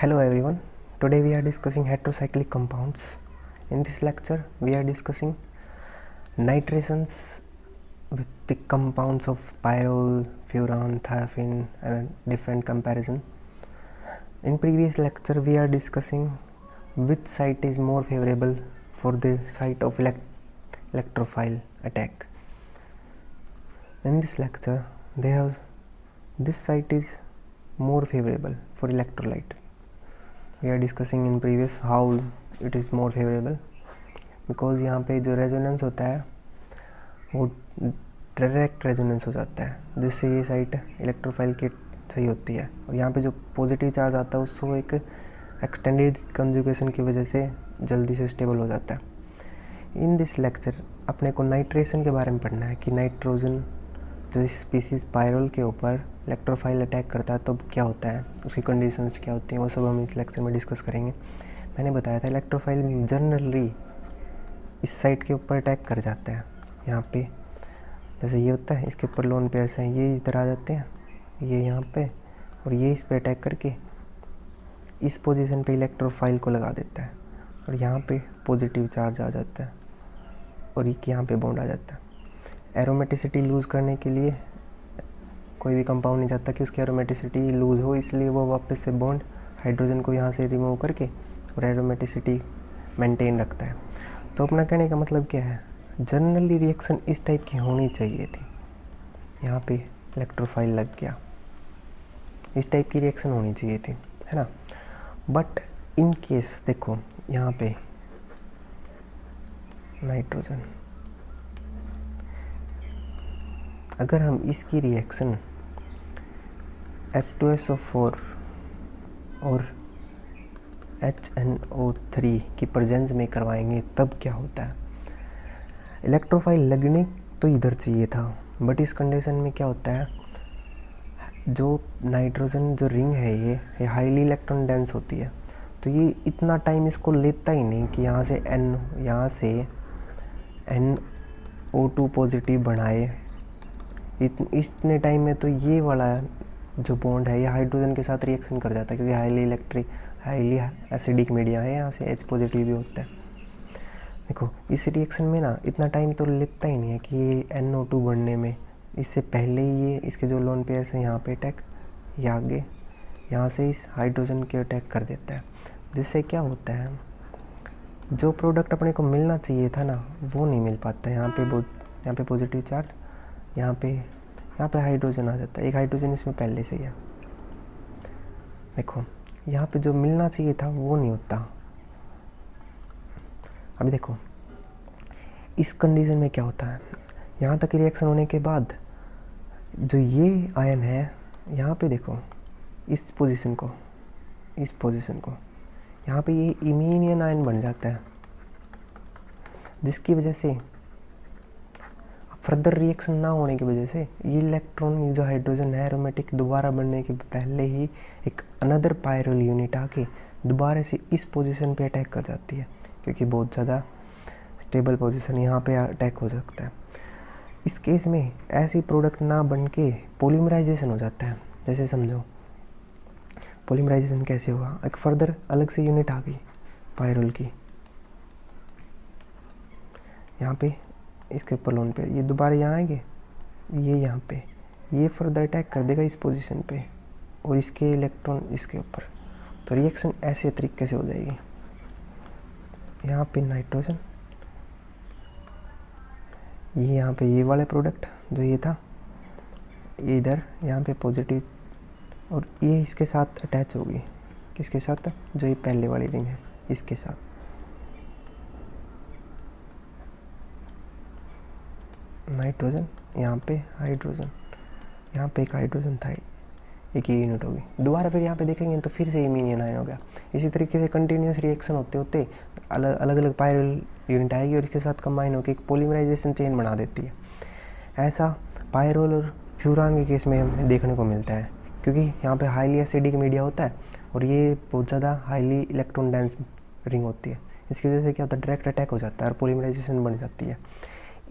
Hello everyone, today we are discussing heterocyclic compounds. In this lecture, we are discussing nitrations with the compounds of pyrrole, furan, thiophenes and a different comparison. In previous lecture, we are discussing which site is more favorable for the site of electrophile attack. In this lecture, this site is more favorable for electrolyte. We are discussing in previous how it is more favorable because यहाँ पे जो resonance होता है वो direct resonance हो जाता है जिससे ये साइट इलेक्ट्रोफाइल की सही होती है और यहाँ पे जो पॉजिटिव चार्ज आता है उसको एक एक्सटेंडेड कंजुगेशन की वजह से जल्दी से स्टेबल हो जाता है। इन दिस लेक्चर अपने को नाइट्रेशन के बारे में पढ़ना है कि नाइट्रोजन जो स्पीसीज पायरोल के ऊपर इलेक्ट्रोफाइल अटैक करता है तो क्या होता है, उसकी कंडीशंस क्या होती हैं, वो सब हम इस लेक्चर में डिस्कस करेंगे। मैंने बताया था इलेक्ट्रोफाइल जनरली इस साइट के ऊपर अटैक कर जाता है। यहाँ पे जैसे ये होता है, इसके ऊपर लोन पेयर्स हैं, ये इधर आ जाते हैं, ये यहाँ पे, और ये इस पर अटैक करके इस पोजीशन पे इलेक्ट्रोफाइल को लगा देता है और यहाँ पे पॉजिटिव चार्ज आ जाता है और एक यहाँ पे बॉन्ड आ जाता है। एरोमेटिसिटी लूज़ करने के लिए कोई भी कंपाउंड नहीं चाहता कि उसकी एरोमेटिसिटी लूज़ हो, इसलिए वो वापस से बॉन्ड हाइड्रोजन को यहाँ से रिमूव करके और एरोमेटिसिटी मेंटेन रखता है। तो अपना कहने का मतलब क्या है, जनरली रिएक्शन इस टाइप की होनी चाहिए थी। यहाँ पे इलेक्ट्रोफाइल लग गया, इस टाइप की रिएक्शन होनी चाहिए थी, है ना। बट इन केस देखो यहाँ पे नाइट्रोजन, अगर हम इसकी रिएक्शन H2SO4 और HNO3 की प्रेजेंस में करवाएंगे तब क्या होता है। इलेक्ट्रोफाइल लगने तो इधर चाहिए था, बट इस कंडीशन में क्या होता है, जो नाइट्रोजन जो रिंग है ये हाईली इलेक्ट्रॉन डेंस होती है, तो ये इतना टाइम इसको लेता ही नहीं कि यहाँ से NO2 पॉजिटिव बढ़ाए। इतने टाइम में तो ये वाला जो बॉन्ड है ये हाइड्रोजन के साथ रिएक्शन कर जाता है, क्योंकि हाईली एसिडिक मीडिया है, यहाँ से H पॉजिटिव भी होता है। देखो इस रिएक्शन में ना इतना टाइम तो लेता ही नहीं है कि ये NO2 बढ़ने में, इससे पहले ही ये इसके जो लोन पेयर्स हैं यहाँ पे अटैक, ये आगे यहाँ से इस हाइड्रोजन के अटैक कर देता है, जिससे क्या होता है जो प्रोडक्ट अपने को मिलना चाहिए था ना वो नहीं मिल पाता। यहाँ पे पॉजिटिव चार्ज, यहाँ पे हाइड्रोजन आ जाता है, एक हाइड्रोजन इसमें पहले से ही है। देखो यहाँ पे जो मिलना चाहिए था वो नहीं होता। अभी देखो इस कंडीशन में क्या होता है, यहाँ तक रिएक्शन होने के बाद जो ये आयन है यहाँ पे देखो इस पोजीशन को यहाँ पे ये इमीनियन आयन बन जाता है, जिसकी वजह से फर्दर रिएक्शन ना होने की वजह से ये इलेक्ट्रॉन जो हाइड्रोजन है एरोमेटिक दोबारा बनने के पहले ही एक अनदर पायरल यूनिट आके दोबारा से इस पोजीशन पे अटैक कर जाती है, क्योंकि बहुत ज़्यादा स्टेबल पोजीशन यहाँ पे अटैक हो सकता है। इस केस में ऐसी प्रोडक्ट ना बन के पॉलीमराइजेशन हो जाता है। जैसे समझो पॉलीमराइजेशन कैसे हुआ, एक फर्दर अलग से यूनिट आ गई पायरल की, यहाँ पे इसके ऊपर लोन पे, ये दोबारा यहाँ आएंगे, ये यहाँ पे, ये फर्दर अटैक कर देगा इस पोजीशन पे और इसके इलेक्ट्रॉन इसके ऊपर, तो रिएक्शन ऐसे तरीके से हो जाएगी। यहाँ पे नाइट्रोजन, ये यहाँ पे ये वाले प्रोडक्ट जो ये था ये इधर यहाँ पे पॉजिटिव, और ये इसके साथ अटैच होगी, किसके साथ, जो ये पहले वाली रिंग है इसके साथ। नाइट्रोजन, यहाँ पे हाइड्रोजन, यहाँ पे एक हाइड्रोजन था, एक ये यूनिट होगी, दोबारा फिर यहाँ पे देखेंगे तो फिर से इमीनियन आयन हो गया। इसी तरीके से कंटिन्यूस रिएक्शन होते होते अलग अलग पायरल यूनिट आएगी और इसके साथ कंबाइन होकर एक पॉलीमराइजेशन चेन बना देती है। ऐसा पायरोल और फ्यूरान के केस में हमें देखने को मिलता है, क्योंकि यहाँ पे हाईली एसिडिक मीडिया होता है और ये बहुत ज़्यादा हाईली इलेक्ट्रॉन डेंस रिंग होती है। इसकी वजह से क्या होता है, डायरेक्ट अटैक हो जाता है और पॉलीमराइजेशन बन जाती है।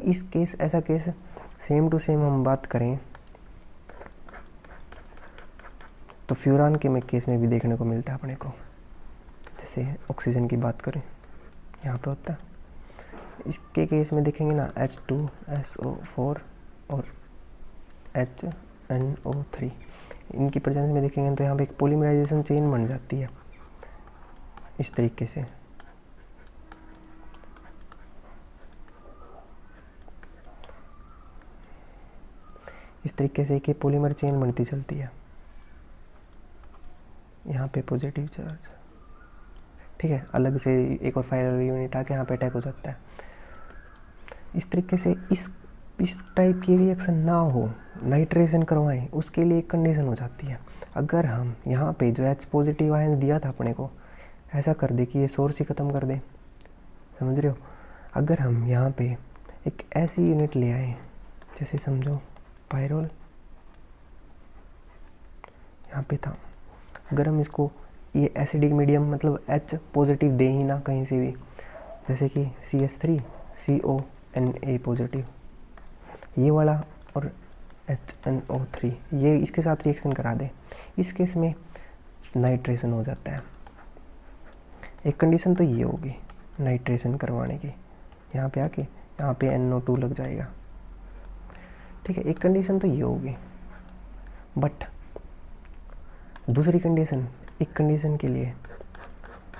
इस केस ऐसा केस सेम टू सेम हम बात करें तो फ्यूरान के में केस में भी देखने को मिलता है अपने को। जैसे ऑक्सीजन की बात करें, यहाँ पे होता है, इसके केस में देखेंगे ना H2SO4 और HNO3, इनकी प्रेजेंस में देखेंगे तो यहाँ पे एक पॉलीमराइजेशन चेन बन जाती है इस तरीके से। इस तरीके से एक पॉलीमर चेन बनती चलती है, यहाँ पे पॉजिटिव चार्ज, ठीक है, अलग से एक और फाइनल यूनिट आके यहाँ पे अटैक हो जाता है। इस तरीके से इस टाइप की रिएक्शन ना हो, नाइट्रेशन करवाएं, उसके लिए एक कंडीशन हो जाती है। अगर हम यहाँ पे जो H पॉजिटिव आयन दिया था अपने को, ऐसा कर दे कि ये सोर्स ही ख़त्म कर दे, समझ रहे हो। अगर हम यहाँ पे एक ऐसी यूनिट ले आए, जैसे समझो पायरोल यहाँ पे था, अगर हम इसको ये एसिडिक मीडियम मतलब H पॉजिटिव दे ही ना कहीं से भी, जैसे कि CH3 CONA पॉजिटिव ये वाला और HNO3 ये इसके साथ रिएक्शन करा दे, इस केस में नाइट्रेशन हो जाता है। एक कंडीशन तो ये होगी नाइट्रेशन करवाने की, यहाँ पे आके यहाँ पे NO2 लग जाएगा, ठीक है, एक कंडीशन तो ये होगी। बट दूसरी कंडीशन, एक कंडीशन के लिए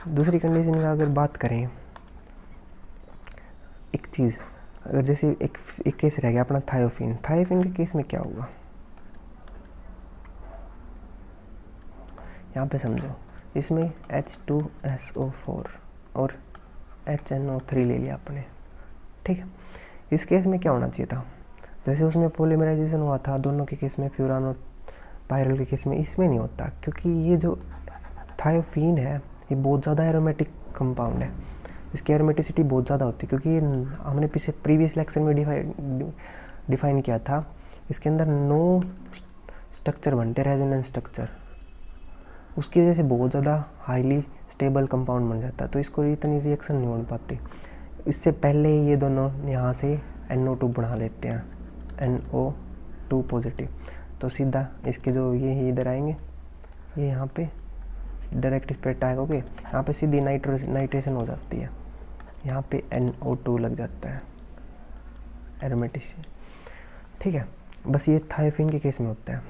दूसरी कंडीशन का अगर बात करें, एक चीज़ अगर जैसे एक केस रह गया अपना थायोफिन के केस में क्या होगा, यहाँ पे समझो इसमें H2SO4 और HNO3 ले लिया आपने, ठीक है। इस केस में क्या होना चाहिए था, जैसे उसमें पॉलीमराइजेशन हुआ था दोनों के केस में, फ्यूरान और पायरल के केस में इसमें नहीं होता, क्योंकि ये जो थायोफिन है ये बहुत ज़्यादा एरोमेटिक कंपाउंड है, इसकी एरोमेटिसिटी बहुत ज़्यादा होती है, क्योंकि ये हमने प्रीवियस लेक्चर में डिफाइन किया था, इसके अंदर 9 स्ट्रक्चर बनते हैं, रेजोनेंस स्ट्रक्चर, उसकी वजह से बहुत ज़्यादा हाईली स्टेबल कंपाउंड बन जाता है, तो इसको इतनी रिएक्शन नहीं हो पाती। इससे पहले ये दोनों यहाँ से NO2 बना लेते हैं, NO2 पॉजिटिव, तो सीधा इसके जो ये इधर आएंगे, ये यहाँ पे डायरेक्ट इस पर अटैक होके यहाँ पे सीधी नाइट्रेशन हो जाती है, यहाँ पे NO2 लग जाता है एरोमेटिक, ठीक है। बस ये थायोफिन के केस में होता है,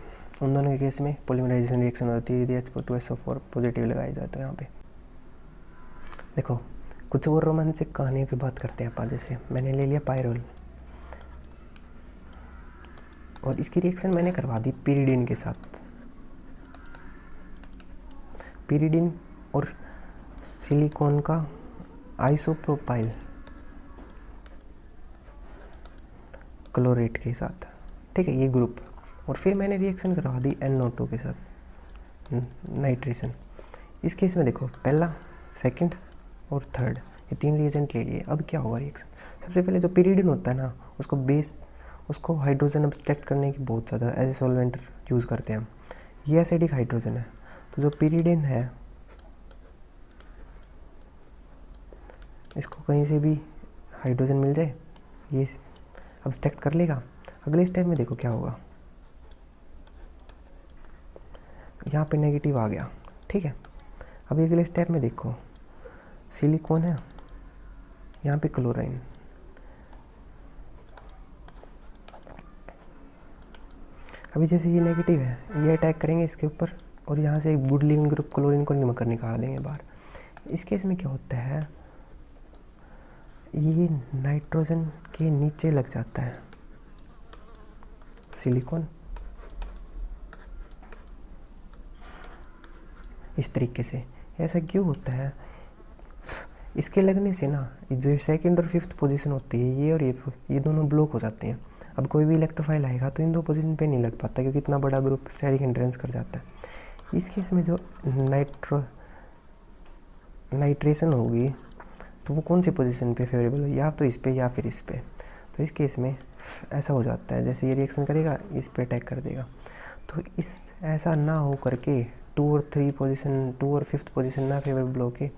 उन दोनों के केस में पॉलीमराइजेशन रिएक्शन होती है यदि H2SO4 पॉजिटिव लगाया जाए तो। यहाँ पे देखो कुछ और रोमांचक कहानियों की बात करते हैं अपन, जैसे मैंने ले लिया पायरोल और इसकी रिएक्शन मैंने करवा दी पिरिडिन के साथ, पिरिडिन और सिलिकॉन का आइसोप्रोपाइल क्लोरेट के साथ, ठीक है, ये ग्रुप, और फिर मैंने रिएक्शन करवा दी NO2 के साथ नाइट्रेशन। इस केस में देखो पहला, सेकंड और थर्ड ये 3 रिएजेंट ले लिए। अब क्या होगा रिएक्शन, सबसे पहले जो पिरिडिन होता है ना उसको हाइड्रोजन अब्स्ट्रैक्ट करने की बहुत ज़्यादा एज ए सॉल्वेंट यूज़ करते हैं हम, ये एसिडिक हाइड्रोजन है, तो जो पिरिडिन है इसको कहीं से भी हाइड्रोजन मिल जाए ये अब्स्ट्रैक्ट कर लेगा। अगले स्टेप में देखो क्या होगा, यहाँ पे नेगेटिव आ गया, ठीक है। अभी अगले स्टेप में देखो सिलिकॉन है, यहाँ पे क्लोराइन, अभी जैसे ये नेगेटिव है ये अटैक करेंगे इसके ऊपर और यहाँ से गुड लिविंग ग्रुप क्लोरीन को निकाल देंगे बाहर। इस केस में क्या होता है, ये नाइट्रोजन के नीचे लग जाता है सिलिकॉन, इस तरीके से। ऐसा क्यों होता है, इसके लगने से ना जो सेकंड और फिफ्थ पोजीशन होती है ये और ये दोनों ब्लॉक हो जाते हैं। अब कोई भी इलेक्ट्रोफाइल आएगा तो इन 2 पोजीशन पे नहीं लग पाता, क्योंकि इतना बड़ा ग्रुप स्टेरिक एंट्रेंस कर जाता है। इस केस में जो नाइट्रेशन होगी तो वो कौन सी पोजीशन पे फेवरेबल हो, या तो इस पे या फिर इस पे। तो इस केस में ऐसा हो जाता है, जैसे ये रिएक्शन करेगा इस पे अटैक कर देगा, तो इस ऐसा ना हो करके 2 और 5th पोजीशन ना फेवरेबल होके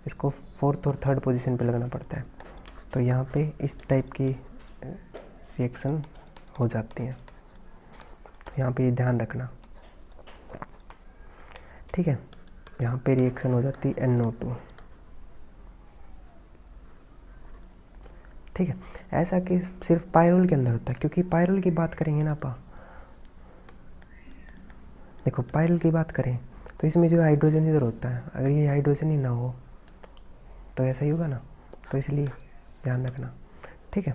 इसको 4th और 3rd पोजीशन पे लगना पड़ता है। तो यहाँ पे इस टाइप की रिएक्शन हो जाती हैं, तो यहाँ पे ये ध्यान रखना। ठीक है। यहाँ पे रिएक्शन हो जाती है NO2, ठीक है। ऐसा केस सिर्फ पायरोल के अंदर होता है, क्योंकि पायरोल की बात करेंगे ना आप, देखो पायरोल की बात करें तो इसमें जो हाइड्रोजन इधर होता है, अगर ये हाइड्रोजन ही ना हो तो ऐसा ही होगा ना, तो इसलिए ध्यान रखना, ठीक है।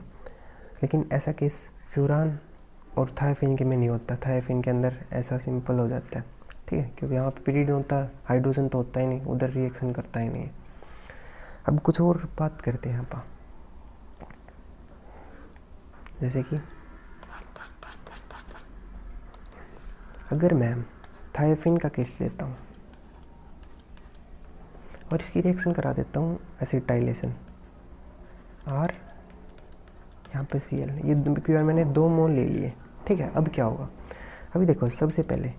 लेकिन ऐसा केस फ्यूरान और थायोफिन के में नहीं होता, थायोफिन के अंदर ऐसा सिंपल हो जाता है, ठीक है, क्योंकि यहाँ पे पीरियड होता है, हाइड्रोजन तो होता ही नहीं, उधर रिएक्शन करता ही नहीं। अब कुछ और बात करते हैं यहाँ पर, जैसे कि अगर मैं थायोफिन का केस लेता हूँ और इसकी रिएक्शन करा देता हूँ एसिटाइलेशन, R यहाँ पे Cl, ये क्योंकि मैंने 2 मोल ले लिए, ठीक है। अब क्या होगा, अभी देखो सबसे पहले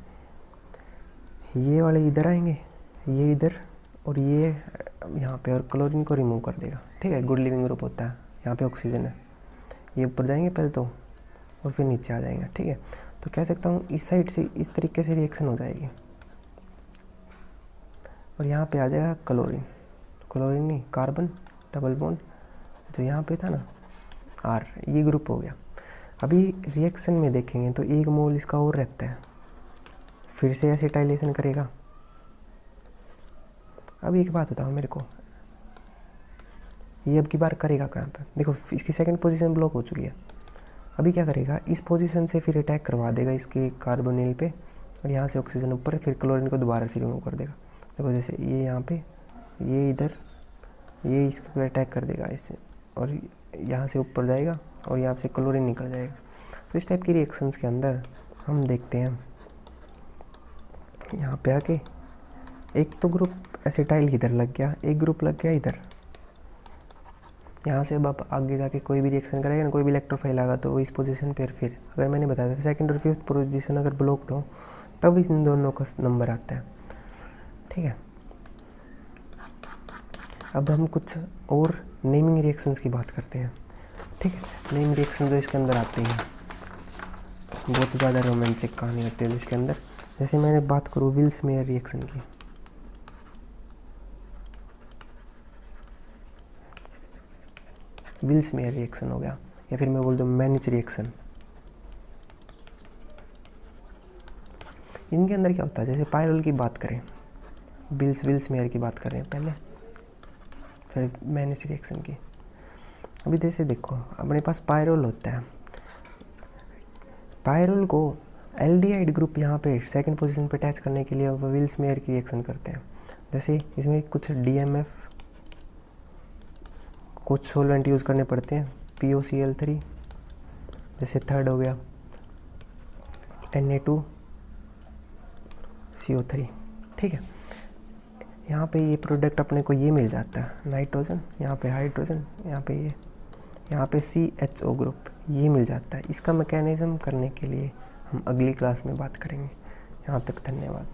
ये वाले इधर आएंगे, ये इधर, और ये यहाँ पे, और क्लोरीन को रिमूव कर देगा, ठीक है। गुड लिविंग ग्रुप होता है, यहाँ पे ऑक्सीजन है, ये ऊपर जाएंगे पहले तो, और फिर नीचे आ जाएंगे, ठीक है। तो कह सकता हूँ इस साइड से इस तरीके से रिएक्शन हो जाएगी, और यहाँ पे आ जाएगा क्लोरीन, क्लोरीन नहीं कार्बन डबल बॉन्ड, जो यहाँ पे था ना R, ये ग्रुप हो गया। अभी रिएक्शन में देखेंगे तो 1 मोल इसका और रहता है, फिर से एसिटाइलेशन करेगा। अब एक बात बताओ मेरे को, ये अब की बार करेगा कहाँ पे, देखो इसकी सेकंड पोजीशन ब्लॉक हो चुकी है, अभी क्या करेगा, इस पोजीशन से फिर अटैक करवा देगा इसके कार्बोनिल पे, और यहाँ से ऑक्सीजन ऊपर, फिर क्लोरीन को दोबारा से रिमूव कर देगा। देखो जैसे ये यहाँ पे, ये इधर, ये इसके पे अटैक कर देगा इससे, और यहाँ से ऊपर जाएगा, और यहाँ से क्लोरीन निकल जाएगा। तो इस टाइप की रिएक्शंस के अंदर हम देखते हैं यहाँ पे आके एक तो ग्रुप एसिटाइल इधर लग गया, एक ग्रुप लग गया इधर। यहाँ से अब आप आगे जाके कोई भी रिएक्शन करेगा ना, कोई भी इलेक्ट्रोफाइल आएगा तो वो इस पोजीशन पर, फिर मैंने बताया था सेकंड और फिफ्थ पोजीशन अगर ब्लॉक्ड हो तब इन दोनों का नंबर आता है, ठीक है। अब हम कुछ और नेमिंग रिएक्शंस की बात करते हैं, ठीक है। नेमिंग रिएक्शन जो इसके अंदर आते हैं, बहुत ज़्यादा रोमांचक कहानी होती है इसके अंदर। जैसे मैंने बात करूँ विल्स मेयर रिएक्शन की, विल्स मेयर रिएक्शन हो गया, या फिर मैं बोल दूँ मैनिच रिएक्शन। इनके अंदर क्या होता है, जैसे पायरोल की बात करें, विल्स मेयर की बात करें पहले, फिर मैनिच रिएक्शन की। अभी जैसे देखो अपने पास पायरोल होता है, पायरोल को एल्डिहाइड ग्रुप यहाँ पे सेकंड पोजीशन पे अटैच करने के लिए विल्स मेयर की रिएक्शन करते हैं। जैसे इसमें कुछ DMF, कुछ सोलवेंट यूज़ करने पड़ते हैं, POCl3, जैसे थर्ड हो गया Na2CO3, ठीक है। यहाँ पे ये प्रोडक्ट अपने को ये मिल जाता है, नाइट्रोजन, यहाँ पे हाइड्रोजन, यहाँ पे ये, यहाँ पे CHO ग्रुप, ये मिल जाता है। इसका मैकेनिज़्म करने के लिए हम अगली क्लास में बात करेंगे। यहाँ तक धन्यवाद।